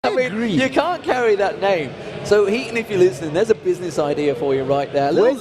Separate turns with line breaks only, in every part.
I mean, you can't carry that name. So, Heaton, if you're listening, there's a business idea for you right there. A little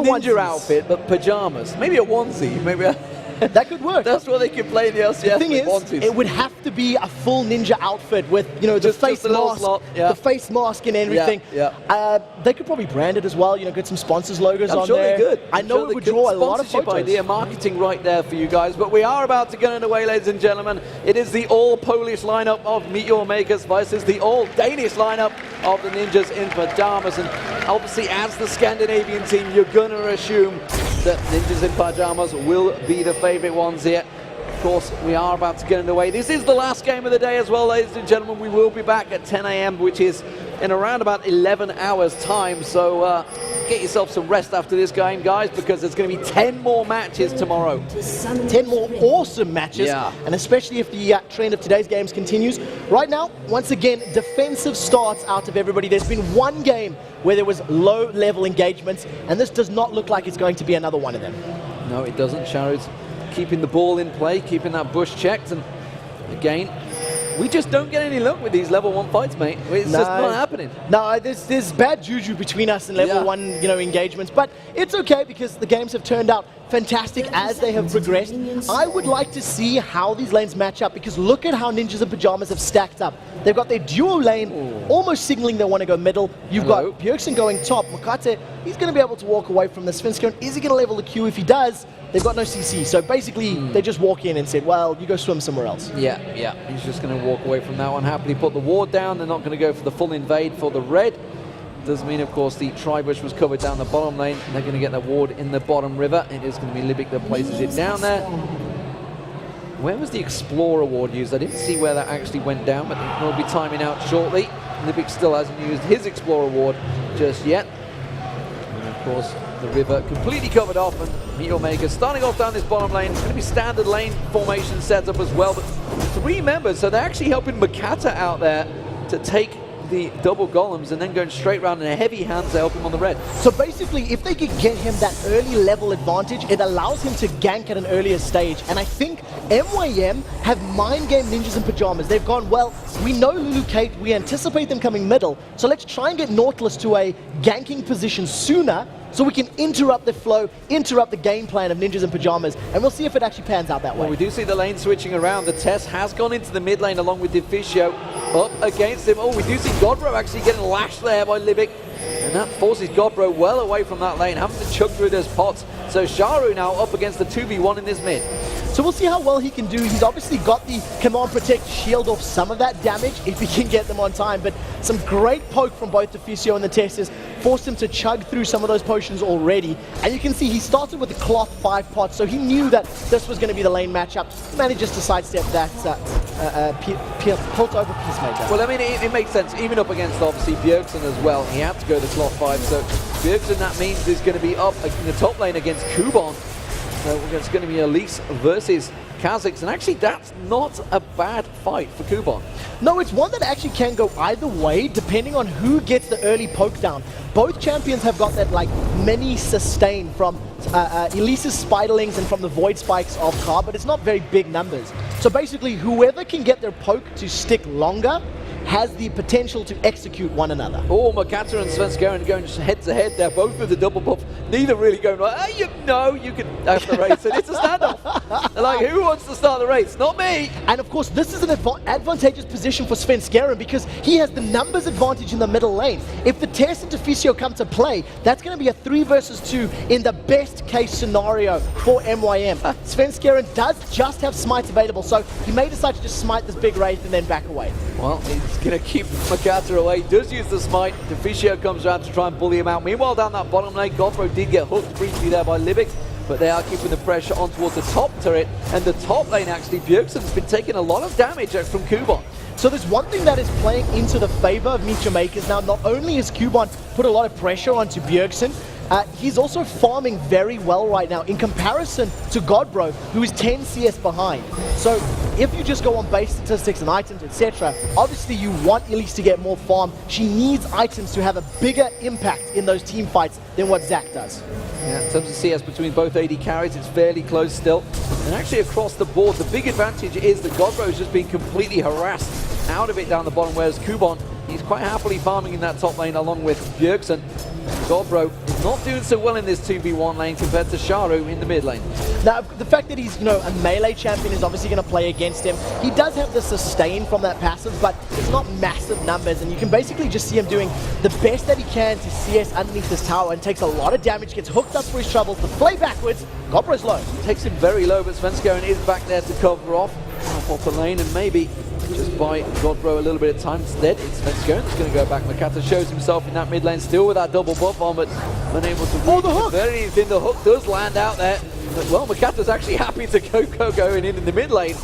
ninja outfit, but pajamas. Maybe a onesie. Maybe a
that could work.
That's what they could play in the LCS.
The thing is,
onesies.
it would have to be a full ninja outfit with, you know, the face mask, the face mask and everything. They could probably brand it as well. You know, get some sponsors logos on there.
I'm sure they could.
I know it would draw a lot of photos.
Idea, marketing right there for you guys. But we are about to get underway, ladies and gentlemen. It is the all-Polish lineup of MeetYourMakers versus the all-Danish lineup of the Ninjas in Pyjamas. And obviously, as the Scandinavian team, you're going to assume that Ninjas in Pyjamas will be the favorite ones here. Of course, we are about to get underway. This is the last game of the day as well, ladies and gentlemen. We will be back at 10 AM, which is in around about 11 hours time. So get yourself some rest after this game, guys, because there's going to be 10 more matches tomorrow.
10 more awesome matches, and especially if the trend of today's games continues. Right now, once again, defensive starts out of everybody. There's been one game where there was low-level engagements, and this does not look like it's going to be another one of them.
No, it doesn't. Sharu's keeping the ball in play, keeping that bush checked, and again, we just don't get any luck with these level 1 fights, mate. It's just not happening.
No, there's bad juju between us and level 1, you know, engagements, but it's okay because the games have turned out fantastic as they have progressed. I would like to see how these lanes match up because look at how Ninjas in Pyjamas have stacked up. They've got their duo lane almost signaling they want to go middle. You've got Bjergsen going top. Makate, he's going to be able to walk away from the Svenskeren. Is he going to level the queue? If he does, they've got no CC. So basically, they just walk in and said, well, you go swim somewhere else.
Yeah. He's just going to walk away from that one. Happily put the ward down. They're not going to go for the full invade for the red. Does mean, of course, the Tribush was covered down the bottom lane. They're going to get the ward in the bottom river. It is going to be Libic that places it down there. Where was the Explorer ward used? I didn't see where that actually went down, but we'll be timing out shortly. Libic still hasn't used his Explorer ward just yet. And, of course, the river completely covered off, and MeetYourMakers starting off down this bottom lane. It's going to be standard lane formation setup as well, but 3 members, so they're actually helping Makata out there to take the double golems and then going straight round in a heavy hand to help him on the red.
So basically, if they could get him that early level advantage, it allows him to gank at an earlier stage. And I think MYM have mind game Ninjas in Pyjamas. They've gone, well, we know Lulu Kate, we anticipate them coming middle, so let's try and get Nautilus to a ganking position sooner so we can interrupt the flow, interrupt the game plan of Ninjas in Pyjamas, and we'll see if it actually pans out that way.
Well, we do see the lane switching around. The Tess has gone into the mid lane along with Deficio up against him. Oh, we do see Godbro actually getting lashed there by Libic, and that forces Godbro well away from that lane, having to chug through those pots. So Sharu now up against the 2v1 in this mid.
So we'll see how well he can do. He's obviously got the Command Protect shield off some of that damage if he can get them on time, but some great poke from both Deficio and the Testers forced him to chug through some of those potions already. And you can see he started with the cloth 5 pots, so he knew that this was going to be the lane matchup. He manages to sidestep that Pult over Peacemaker.
Well, I mean, it makes sense, even up against obviously Bjergsen as well. He had to go to cloth 5, so Bjergsen, that means is going to be up in the top lane against Kubon. So it's going to be Elise versus Kha'Zix, and actually that's not a bad fight for Kubon.
No, it's one that actually can go either way depending on who gets the early poke down. Both champions have got that like mini sustain from Elise's Spiderlings and from the Void Spikes of Ka, but it's not very big numbers. So basically whoever can get their poke to stick longer has the potential to execute one another.
Oh, Makata and Svenskeren going head to head there, both with the double buff. Neither really going right. You can have the race, and it's a standoff. They're like, who wants to start the race? Not me.
And of course, this is an advantageous position for Svenskeren because he has the numbers advantage in the middle lane. If the Tess and Deficio come to play, that's going to be a 3 versus 2 in the best case scenario for MYM. Svenskeren does just have smites available, so he may decide to just smite this big wraith and then back away.
Well, he's going to keep Makata away. Does use the smite. Deficio comes around to try and bully him out. Meanwhile, down that bottom lane, Godbro did get hooked briefly there by Libic, but they are keeping the pressure on towards the top turret. And the top lane, actually, Bjergsen's been taking a lot of damage from Kubon.
So there's one thing that is playing into the favor of MeetYourMakers now. Not only has Kubon put a lot of pressure onto Bjergsen, he's also farming very well right now in comparison to Godbro, who is 10 CS behind. So if you just go on base statistics and items, etc., obviously you want Elise to get more farm. She needs items to have a bigger impact in those team fights than what Zac does.
Yeah, in terms of CS between both AD carries, it's fairly close still. And actually across the board, the big advantage is that Godbro is just being completely harassed out of it down the bottom, whereas Kubon, he's quite happily farming in that top lane along with Bjergsen. Godbro is not doing so well in this 2v1 lane compared to Sharu in the mid lane.
Now, the fact that he's, a melee champion is obviously going to play against him. He does have the sustain from that passive, but it's not massive numbers, and you can basically just see him doing the best that he can to CS underneath this tower and takes a lot of damage, gets hooked up for his troubles, the play backwards, Godbro's low.
Takes him very low, but Svenskeren is back there to cover off the lane, and maybe just buy Godbro a little bit of time. Instead, it's Svenskeren that's going to go back. Makata shows himself in that mid lane still with that double buff on, but unable to
the hook!
anything. The hook does land out there. But, well, Makata's actually happy to going in the mid lane,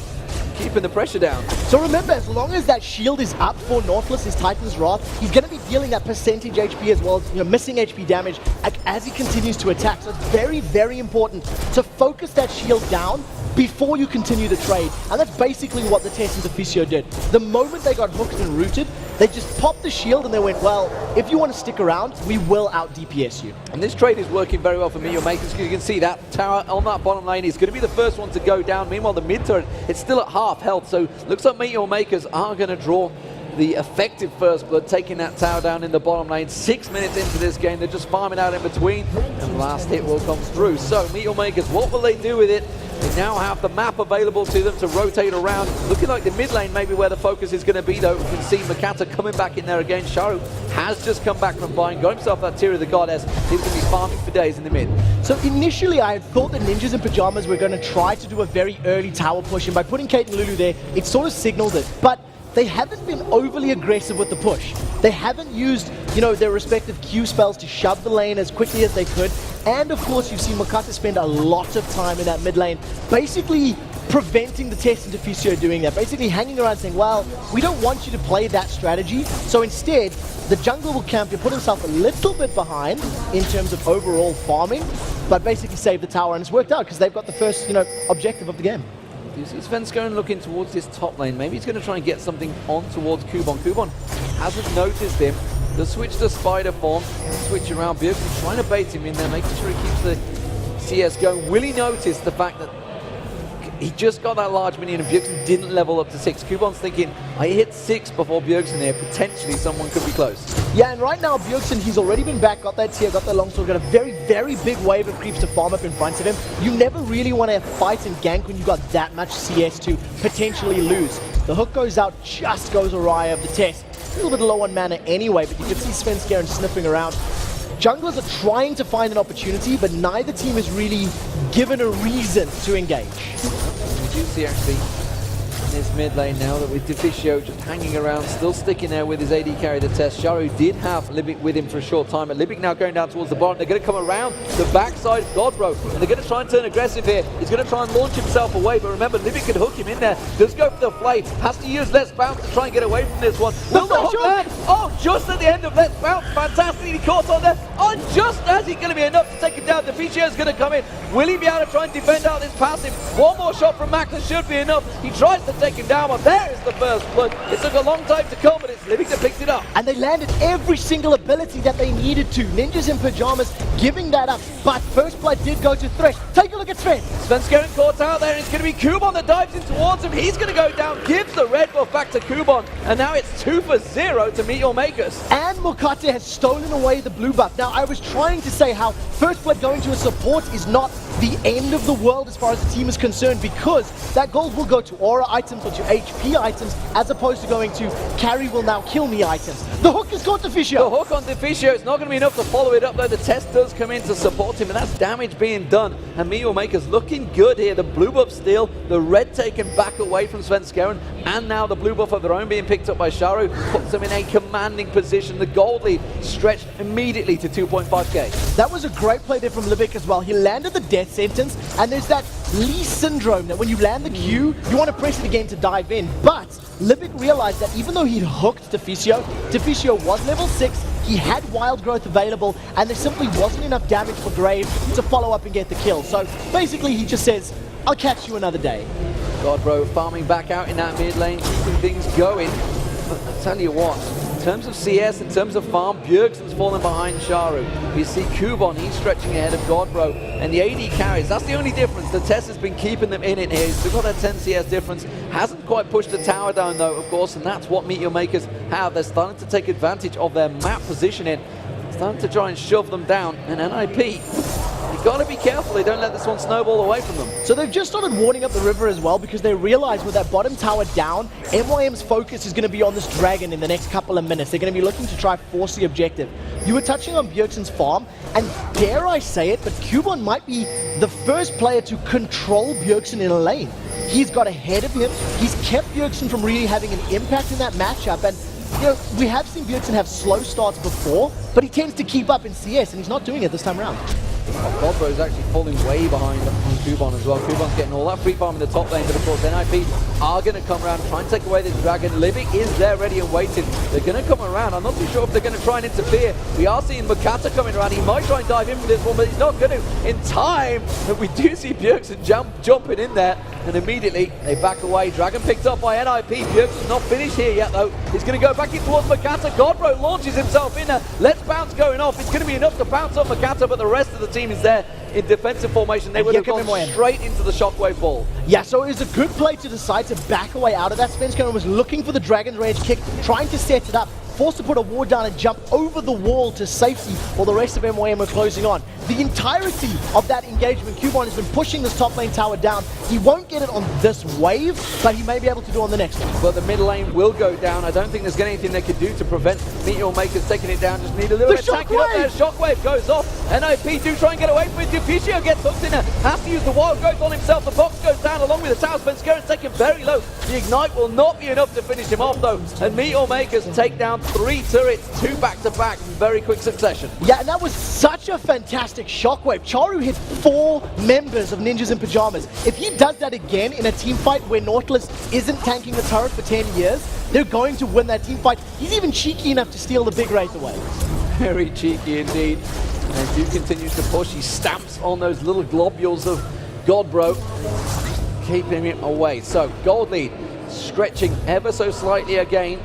keeping the pressure down.
So remember, as long as that shield is up for Nautilus, his Titan's Wrath, he's going to be dealing that percentage HP as well as missing HP damage as he continues to attack. So it's very, very important to focus that shield down before you continue the trade. And that's basically what the Tess and Deficio did. The moment they got hooked and rooted, they just popped the shield and they went, well, if you want to stick around, we will out DPS you.
And this trade is working very well for MeetYourMakers. You can see that tower on that bottom lane is going to be the first one to go down. Meanwhile, the mid turret, it's still at half health. So looks like MeetYourMakers are going to draw the effective first blood, taking that tower down in the bottom lane. 6 minutes into this game, they're just farming out in between, and last hit will come through. So MeetYourMakers, what will they do with it? They now have the map available to them to rotate around. Looking like the mid lane maybe where the focus is going to be, though. We can see Makata coming back in there again. Sharu has just come back from buying, got himself that Tear of the Goddess. He's going to be farming for days in the mid.
So initially I had thought that Ninjas in Pyjamas were going to try to do a very early tower push, and by putting Kate and Lulu there, it sort of signaled it. But they haven't been overly aggressive with the push. They haven't used, their respective Q spells to shove the lane as quickly as they could. And of course, you've seen Makata spend a lot of time in that mid lane, basically preventing the Tess and Deficio doing that. Basically hanging around saying, well, we don't want you to play that strategy. So instead, the jungle will camp, you put himself a little bit behind in terms of overall farming, but basically save the tower, and it's worked out because they've got the first, objective of the game.
You see Svenskeren looking towards this top lane. Maybe he's going to try and get something on towards Kubon. Kubon hasn't noticed him. The switch to spider form, switch around. Bjergsen trying to bait him in there, making sure he keeps the CS going. Will he notice the fact that he just got that large minion and Bjergsen didn't level up to 6? Kubon's thinking, I hit 6 before Bjergsen there. Potentially someone could be close.
Yeah, and right now Bjergsen, he's already been back, got that tier, got that longsword, got a very, very big wave of creeps to farm up in front of him. You never really want to fight and gank when you got that much CS to potentially lose. The hook goes out, just goes awry of the Tess. A little bit low on mana anyway, but you can see Svenskeren sniffing around. Junglers are trying to find an opportunity, but neither team is really given a reason to engage.
We do see actually in this mid lane now that with Deficio just hanging around, still sticking there with his AD carry, the Tess. Sharu did have Libic with him for a short time, but Libic now going down towards the bottom. They're going to come around the backside of Godbro, and they're going to try and turn aggressive here. He's going to try and launch himself away, but remember, Libic could hook him in there. Does go for the flame, has to use Let's Bounce to try and get away from this one. Will the hook land? Oh, just at the end of Let's Bounce, fantastically caught on there. Oh, just as he's going to be enough to take it down, Deficio is going to come in. Will he be able to try and defend out this passive? One more shot from Max, that should be enough. He tries to take him down, but there is the first blood. It took a long time to come, but it's Libic that picked it up.
And they landed every single ability that they needed to. Ninjas in Pyjamas giving that up, but first blood did go to Thresh. Take a look at Sven.
Svenskeren caught out there, and it's going to be Kubon that dives in towards him. He's going to go down, gives the red buff back to Kubon, and now it's 2 for 0 to MeetYourMakers.
And Mokate has stolen away the blue buff. Now, I was trying to say how first blood going to a support is not the end of the world as far as the team is concerned, because that gold will go to aura items or to HP items, as opposed to going to carry will now kill me items. The hook is caught Deficio.
The hook on Deficio, it's not going to be enough to follow it up, though. The test does come in to support him, and that's damage being done. And MeetYourMakers looking good here. The blue buff steal, the red taken back away from Svenskeren, and now the blue buff of their own being picked up by Sharu puts them in a commanding position. The gold lead stretched immediately to 2.5k.
That was a great play there from Libic as well. He landed the death sentence, and there's that Lee syndrome that when you land the Q, you want to press it again to dive in. But Libic realized that even though he'd hooked Deficio was level 6, he had wild growth available, and there simply wasn't enough damage for Grave to follow up and get the kill. So basically he just says, I'll catch you another day.
Godbro farming back out in that mid lane, keeping things going. But I tell you what, terms of CS, in terms of farm, Bjergsen's falling behind Sharu. We see Kubon, he's stretching ahead of Godbro, and the AD carries. That's the only difference. The Tess has been keeping them in it here. He's still got that 10 CS difference. Hasn't quite pushed the tower down though, of course, and that's what MeetYourMakers have. They're starting to take advantage of their map positioning, starting to try and shove them down, and NIP, you've got to be careful they don't let this one snowball away from them.
So they've just started warning up the river as well, because they realize with that bottom tower down, MYM's focus is going to be on this dragon in the next couple of minutes. They're going to be looking to try force the objective. You were touching on Bjergsen's farm, and dare I say it, but Kubon might be the first player to control Bjergsen in a lane. He's got ahead of him. He's kept Bjergsen from really having an impact in that matchup, and you know, we have seen Bjergsen have slow starts before, but he tends to keep up in CS, and he's not doing it this time around.
Godbro is actually falling way behind on Kubon as well. Kubon's getting all that free farm in the top lane, but of course NIP are going to come around, try and take away this dragon. Livik is there ready and waiting. They're going to come around. I'm not too sure if they're going to try and interfere. We are seeing Makata coming around. He might try and dive in for this one, but he's not going to in time. But we do see Bjergsen jumping in there, and immediately they back away. Dragon picked up by NIP. Bjergsen's not finished here yet though. He's going to go back in towards Makata. Godbro launches himself in there. Let's bounce going off. It's going to be enough to bounce off Makata, but the rest of the team is there in defensive formation. They would have gone straight into the shockwave ball.
Yeah, so it was a good play to decide to back away out of that. Svenskeren was looking for the Dragon's Rage kick, trying to set it up, forced to put a ward down and jump over the wall to safety while the rest of MYM were closing on. The entirety of that engagement, Kubon has been pushing this top lane tower down. He won't get it on this wave, but he may be able to do it on the next one.
But the mid lane will go down. I don't think there's anything they can do to prevent MeetYourMakers taking it down. Just need a little bit of tanking up there. Shockwave goes off. NIP do try and get away from it. Duficio gets hooked in there. Has to use the wild growth on himself. The box goes down along with the tower. Svenskeren's taken very low. The ignite will not be enough to finish him off though. And MeetYourMakers take down 3 turrets, 2 back-to-back in very quick succession.
Yeah, and that was such a fantastic shockwave. Charu hit 4 members of Ninjas in Pyjamas. If he does that again in a team fight where Nautilus isn't tanking the turret for 10 years, they're going to win that team fight. He's even cheeky enough to steal the big Wraith away.
Very cheeky indeed. And Duke continues to push. He stamps on those little globules of Godbro, keeping him away. So gold lead stretching ever so slightly again.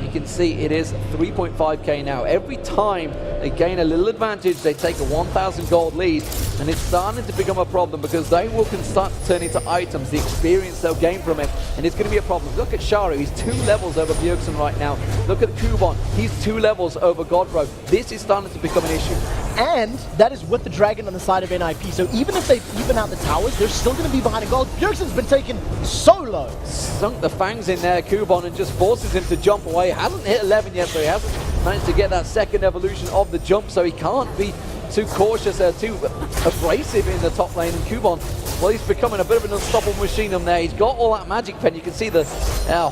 You can see it is 3.5k now. Every time they gain a little advantage, they take a 1,000 gold lead, and it's starting to become a problem because they can start to turn into items, the experience they'll gain from it, and it's going to be a problem. Look at Sharu, he's 2 levels over Bjergsen right now. Look at Kubon, he's 2 levels over Godbro. This is starting to become an issue.
And that is with the dragon on the side of NIP, so even if they even out the towers, they're still going to be behind a gold. Bjergsen's been taken so low.
Sunk the fangs in there, Kubon, and just forces him to jump away. Hasn't hit 11 yet, so he hasn't managed to get that second evolution of the jump, so he can't be too cautious, too abrasive in the top lane. And Kubon, well, he's becoming a bit of an unstoppable machine on there. He's got all that magic pen. You can see the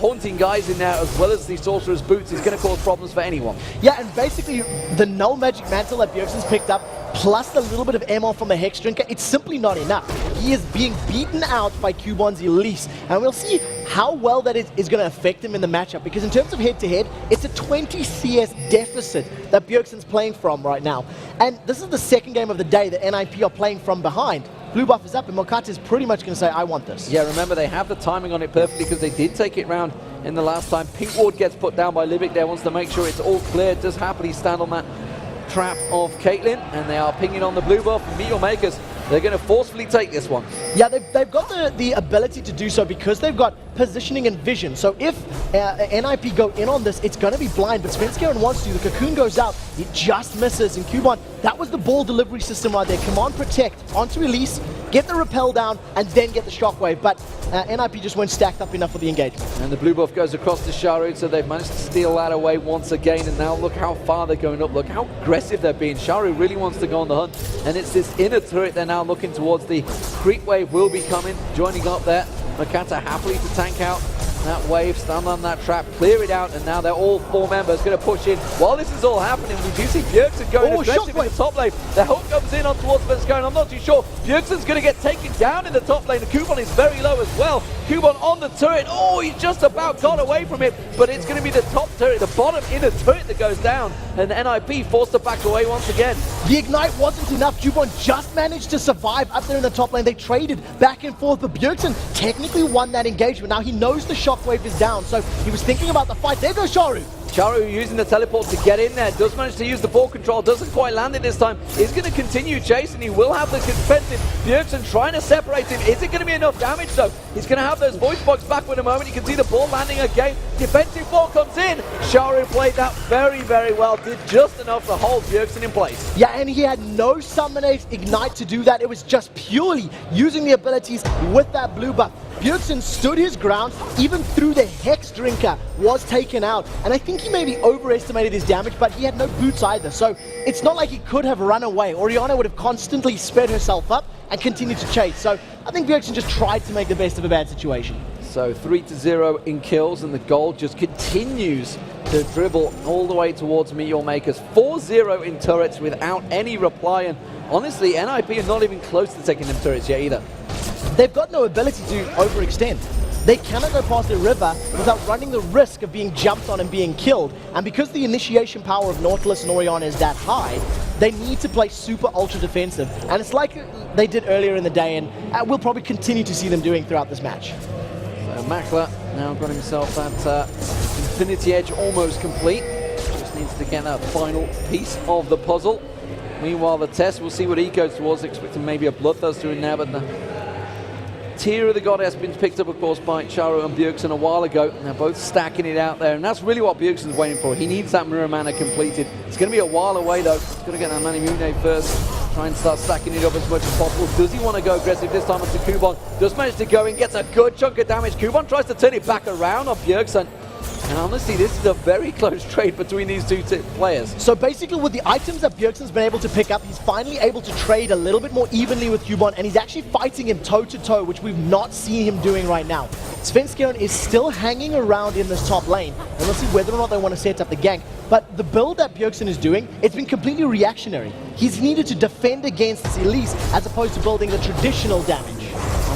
haunting guys in there as well as the sorcerer's boots. He's going to cause problems for anyone.
Yeah, and basically the null magic mantle that Bjergsen's picked up, plus a little bit of ammo from a Hex Drinker, it's simply not enough. He is being beaten out by Kubon's Elise, and we'll see how well that is going to affect him in the matchup, because in terms of head-to-head, it's a 20 CS deficit that Bjergsen's playing from right now. And this is the second game of the day that NIP are playing from behind. Blue buff is up, and Mokata is pretty much going to say, I want this.
Yeah, remember, they have the timing on it perfectly because they did take it round in the last time. Pink ward gets put down by Livik there, wants to make sure it's all clear, does happily stand on that trap of Caitlyn, and they are pinging on the blue buff. MeetYourMakers, they're going to forcefully take this one.
Yeah, they've got the ability to do so because they've got positioning and vision. So if NIP go in on this, it's going to be blind, but Svenskeren wants to. The cocoon goes out, it just misses, and Kubon, that was the ball delivery system right there. Command protect, onto release, get the repel down, and then get the shockwave, but NIP just weren't stacked up enough for the engagement.
And the blue buff goes across to Sharu, so they've managed to steal that away once again, and now look how far they're going up, look how aggressive they're being. Sharu really wants to go on the hunt, and it's this inner turret they're now looking towards. The creep wave will be coming, joining up there. Makata happily to tank out that wave, stand on that trap, clear it out, and now they're all 4 members going to push in. While this is all happening, we do see Bjergsen going aggressive in the top lane. The hook comes in on towards Svenskeren. I'm not too sure. Bjergsen's going to get taken down in the top lane. The Kubon is very low as well. Kubon on the turret. Oh, he just about got away from it, but it's going to be the top turret, the bottom inner turret that goes down, and NIP forced to back away once again.
The ignite wasn't enough. Kubon just managed to survive up there in the top lane. They traded back and forth, but Bjergsen technically won that engagement. Now he knows the shockwave is down, so he was thinking about the fight. There goes Sharu.
Charu using the teleport to get in there, does manage to use the ball control, doesn't quite land it this time, is going to continue chasing, he will have the defensive. Bjergsen trying to separate him, is it going to be enough damage though? He's going to have those voice box back in a moment, you can see the ball landing again, defensive ball comes in, Charu played that very, very well, did just enough to hold Bjergsen in place.
Yeah, and he had no Summonate Ignite to do that, it was just purely using the abilities with that blue buff. Bjergsen stood his ground, even through the Hex Drinker was taken out, and I think he maybe overestimated his damage, but he had no boots either, so it's not like he could have run away. Orianna would have constantly sped herself up and continued to chase, so I think Bjergsen just tried to make the best of a bad situation.
So 3-0 in kills, and the gold just continues to dribble all the way towards MeetYourMakers. 4-0 in turrets without any reply, and honestly, NIP are not even close to taking them turrets yet either.
They've got no ability to overextend. They cannot go past the river without running the risk of being jumped on and being killed. And because the initiation power of Nautilus and Orianna is that high, they need to play super ultra defensive. And it's like they did earlier in the day, and we'll probably continue to see them doing throughout this match.
So Makler now got himself that Infinity Edge almost complete. Just needs to get that final piece of the puzzle. Meanwhile, the test, we'll see what he goes towards, expecting maybe a Bloodthirster in there, but the Tear of the Goddess been picked up, of course, by Charu and Bjergsen a while ago. They're both stacking it out there, and that's really what Bjergsen's waiting for. He needs that Mirror Mana completed. It's going to be a while away, though. He's got to get that Manimune first. Try and start stacking it up as much as possible. Does he want to go aggressive this time onto Kuban? Does manage to go in, gets a good chunk of damage. Kuban tries to turn it back around on Bjergsen. And honestly, this is a very close trade between these two players.
So basically, with the items that Bjergsen's been able to pick up, he's finally able to trade a little bit more evenly with Kuban, and he's actually fighting him toe-to-toe, which we've not seen him doing right now. Svenskeren is still hanging around in this top lane, and we'll see whether or not they want to set up the gank. But the build that Bjergsen is doing, it's been completely reactionary. He's needed to defend against Elise as opposed to building the traditional damage.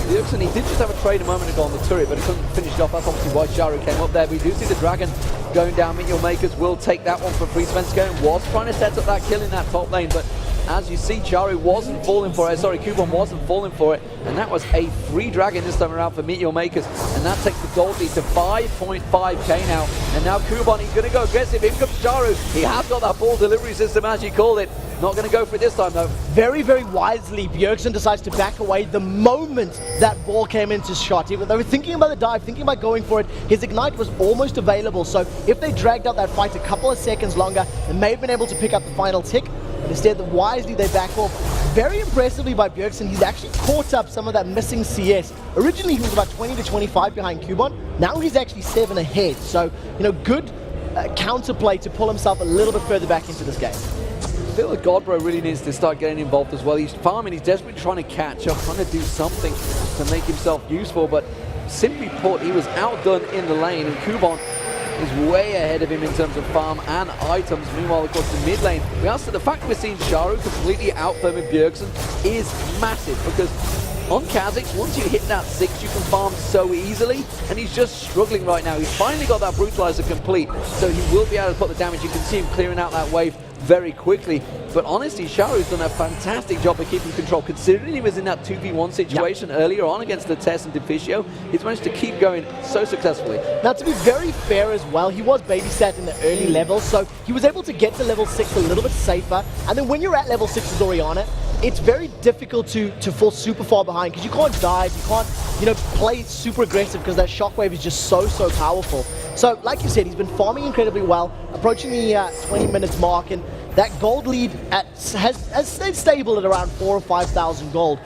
Bjergsen, he did just have a trade a moment ago on the turret, but he couldn't finish it off. That's obviously why Charu came up there. We do see the Dragon going down. MeetYourMakers will take that one for free. Svenskeren was trying to set up that kill in that top lane, but as you see, Charu wasn't falling for it. Sorry, Kuban wasn't falling for it, and that was a free Dragon this time around for MeetYourMakers, and that takes the gold lead to 5.5k now. And now Kuban, he's going to go aggressive. In comes Charu. He has got that ball delivery system, as you called it. Not going to go for it this time, though.
Very, very wisely, Bjergsen decides to back away the moment that ball came into shot. They were thinking about the dive, thinking about going for it. His Ignite was almost available, so if they dragged out that fight a couple of seconds longer, they may have been able to pick up the final tick. But instead, wisely, they back off. Very impressively by Bjergsen, he's actually caught up some of that missing CS. Originally, he was about 20 to 25 behind Kuban. Now he's actually 7 ahead. So, you know, good counterplay to pull himself a little bit further back into this game.
I feel like Godbro really needs to start getting involved as well. He's farming, he's desperately trying to catch up, trying to do something to make himself useful, but simply put, he was outdone in the lane, and Kuban is way ahead of him in terms of farm and items. Meanwhile, of course, the mid lane, we also, the fact we're seeing Charu completely out-farming Bjergsen is massive, because on Kha'Zix, once you hit that 6, you can farm so easily, and he's just struggling right now. He's finally got that Brutalizer complete, so he will be able to put the damage. You can see him clearing out that wave very quickly. But honestly, Charu's done a fantastic job of keeping control. Considering he was in that 2v1 situation earlier on against the Tess and Deficio, he's managed to keep going so successfully.
Now, to be very fair as well, he was babysat in the early levels, so he was able to get to level 6 a little bit safer. And then when you're at level 6 as Orianna, it's very difficult to fall super far behind, because you can't dive, you can't, you know, play super aggressive, because that shockwave is just so powerful. So, like you said, he's been farming incredibly well, approaching the 20 minutes mark, and that gold lead has stayed stable at around 4,000 or 5,000 gold.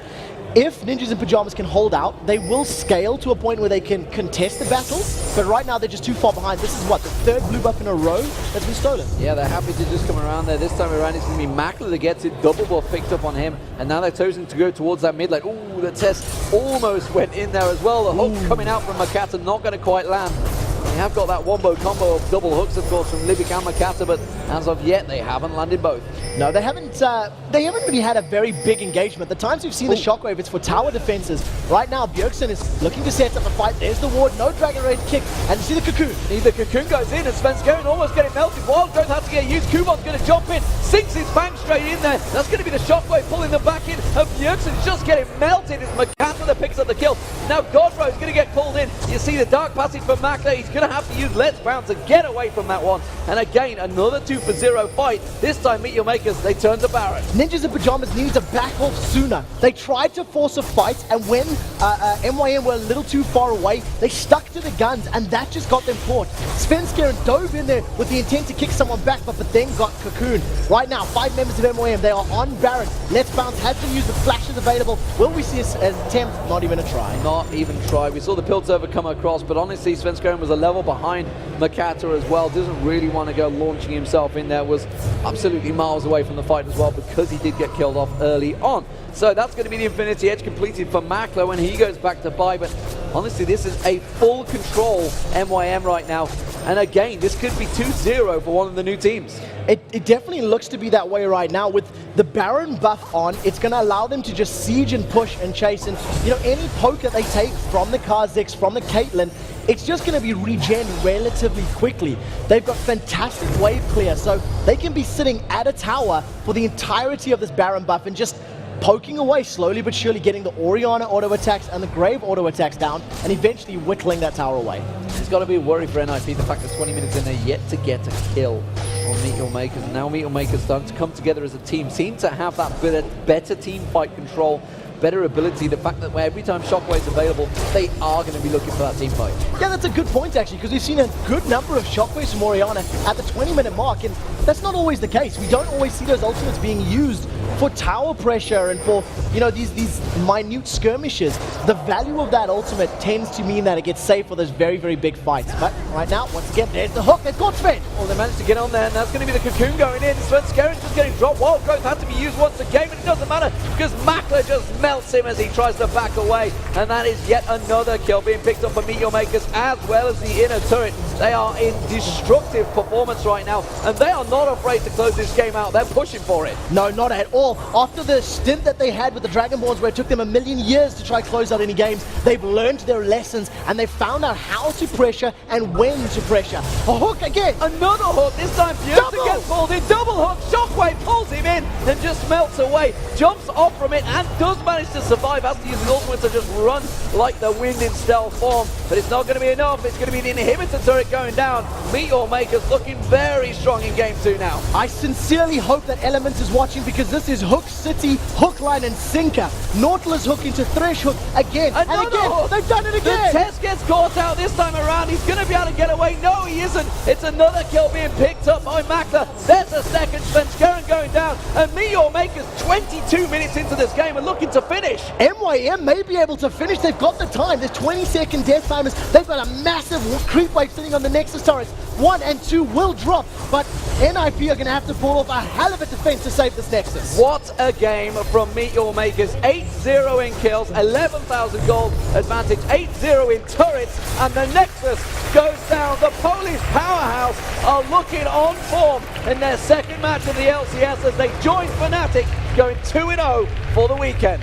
If Ninjas in Pyjamas can hold out, they will scale to a point where they can contest the battle, but right now they're just too far behind. This is what, the 3rd blue buff in a row that's been stolen.
Yeah, they're happy to just come around there. This time around, it's going to be Makler that gets it. Double buff picked up on him, and now they're choosing to go towards that mid lane. Ooh, the test almost went in there as well. The hook coming out from Makata, not going to quite land. They have got that wombo combo of double hooks, of course, from Libic and Makata, but as of yet, they haven't landed both.
No, they haven't really had a very big engagement. The times we've seen the shockwave, it's for tower defenses. Right now, Bjergsen is looking to set up a fight. There's the ward, no Dragon Rage kick, and you see the Cocoon.
The Cocoon goes in, and Svenskeren almost getting melted. Wild Growth has to get used. Kuban's going to jump in, sinks his bang straight in there. That's going to be the shockwave pulling them back in, and Bjergsen's just getting melted. It's Makata that picks up the kill. Now Godbro is going to get pulled in. You see the Dark Passage from Makler. He's Gonna have to use Let's Bounce to get away from that one. And again, another 2-for-0 fight. This time, MeetYourMakers, they turn to Baron.
Ninjas in Pyjamas needed to back off sooner. They tried to force a fight, and when MYM were a little too far away, they stuck to the guns, and that just got them caught. Svenskeren dove in there with the intent to kick someone back, but then got cocooned. Right now, 5 members of MYM, they are on Baron. Let's Bounce has to use the flashes available. Will we see an attempt? Not even a try.
Not even try. We saw the Piltover come across, but honestly, Svenskeren was a level behind Makata as well. Doesn't really want to go launching himself in there. Was absolutely miles away from the fight as well because he did get killed off early on. So that's going to be the Infinity Edge completed for Makler when he goes back to buy. But honestly, this is a full control MYM right now. And again, this could be 2-0 for one of the new teams.
It definitely looks to be that way right now. With the Baron buff on, it's going to allow them to just siege and push and chase. And, you know, any poke that they take from the Kha'Zix, from the Caitlyn, it's just going to be regen relatively quickly. They've got fantastic wave clear, so they can be sitting at a tower for the entirety of this Baron buff and just poking away slowly but surely, getting the Orianna auto attacks and the Grave auto attacks down, and eventually whittling that tower away.
It's got to be a worry for NIP, the fact that 20 minutes in there yet to get a kill on MeetYourMakers. And now MeetYourMakers starting to come together as a team, seem to have that better team fight control, better ability, the fact that every time Shockwave's available, they are going to be looking for that team fight.
Yeah, that's a good point actually, because we've seen a good number of Shockwaves from Orianna at the 20-minute mark, and that's not always the case. We don't always see those ultimates being used for tower pressure and for, you know, these minute skirmishes. The value of that ultimate tends to mean that it gets saved for those very, very big fights. But right now, once again, there's the hook. They've got Sven.
Well, they managed to get on there, and that's going to be the cocoon going in. Svenskeren just getting dropped. Wild Growth had to be used once again, but it doesn't matter because Makler just melts him as he tries to back away. And that is yet another kill being picked up for MeetYourMakers as well as the inner turret. They are in destructive performance right now, and they are not afraid to close this game out. They're pushing for it.
No, not at all. After the stint that they had with the Dragonborns, where it took them 1,000,000 years to try to close out any games, they've learned their lessons, and they've found out how to pressure and when to pressure. A hook again.
Another hook. This time Bjergsen gets pulled in. Double hook. Shockwave pulls him in and just melts away. Jumps off from it and does manage to survive. Has to use his ultimate to just run like the wind in stealth form. But it's not going to be enough. It's going to be the inhibitor turret going down. MeetYourMakers looking very strong in game 2 now.
I sincerely hope that Element is watching, because this is Hook City, Hook Line and Sinker. Nautilus hook into Thresh hook again.
Another
and again.
hook.
They've done it again.
The Test gets caught out this time around. He's going to be able to get away. No, he isn't. It's another kill being picked up by Makler. There's a second. Svenskeren going down. And MeetYourMakers 22 minutes into this game and looking to finish.
MYM may be able to finish. They've got the time. There's 20-second death timers. They've got a massive creep wave sitting on the Nexus turrets. 1 and 2 will drop, but NIP are going to have to pull off a hell of a defense to save this Nexus.
What a game from MeetYourMakers. 8-0 in kills, 11,000 gold advantage, 8-0 in turrets, and the Nexus goes down. The Polish powerhouse are looking on form in their second match of the LCS as they join Fnatic, going 2-0 for the weekend.